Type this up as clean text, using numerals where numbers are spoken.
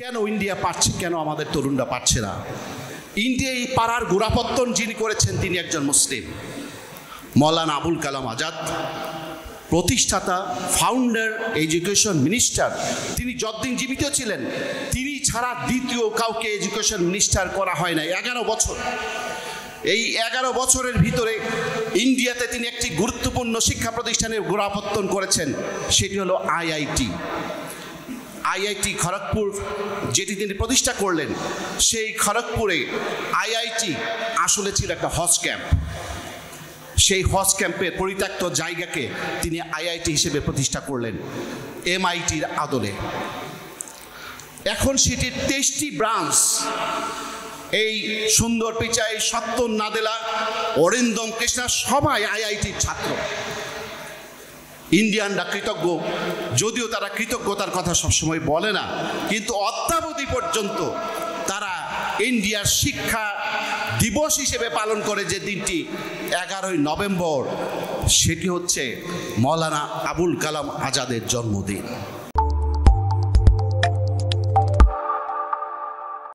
কেন ইন্ডিয়া পারছে, কেন আমাদের তরুণরা পারছে না? ইন্ডিয়ায় পাড়ার গোড়াপত্তন যিনি করেছেন তিনি একজন মুসলিম, মৌলানা আবুল কালাম আজাদ, প্রতিষ্ঠাতা, ফাউন্ডার, এডুকেশন মিনিস্টার। তিনি যতদিন জীবিত ছিলেন তিনি ছাড়া দ্বিতীয় কাউকে এডুকেশন মিনিস্টার করা হয় না 11 বছর। এই 11 বছরের ভিতরে ইন্ডিয়াতে তিনি একটি গুরুত্বপূর্ণ শিক্ষা প্রতিষ্ঠানের গোড়াপত্তন করেছেন, সেটি হলো আইআইটি খড়গপুর, যেটি তিনি প্রতিষ্ঠা করলেন। সেই খড়গপুরে আইআইটি আসলে ছিল একটা হজ ক্যাম্প। সেই হজ ক্যাম্পের পরিত্যক্ত জায়গাকে তিনি আইআইটি হিসেবে প্রতিষ্ঠা করলেন এমআইটির আদলে। এখন সেটির 23টি ব্রাঞ্চ, এই সুন্দর পিচাই, সত্তর নাদেলা, অরিন্দম কৃষ্ণা সবাই আইআইটির ছাত্র। ইন্ডিয়ানরা কৃতজ্ঞ, যদিও তারা কৃতজ্ঞতার কথা সবসময় বলে না, কিন্তু অদ্যাবধি পর্যন্ত তারা ইন্ডিয়ার শিক্ষা দিবস হিসেবে পালন করে যে দিনটি 11ই নভেম্বর, সেটি হচ্ছে মৌলানা আবুল কালাম আজাদের জন্মদিন।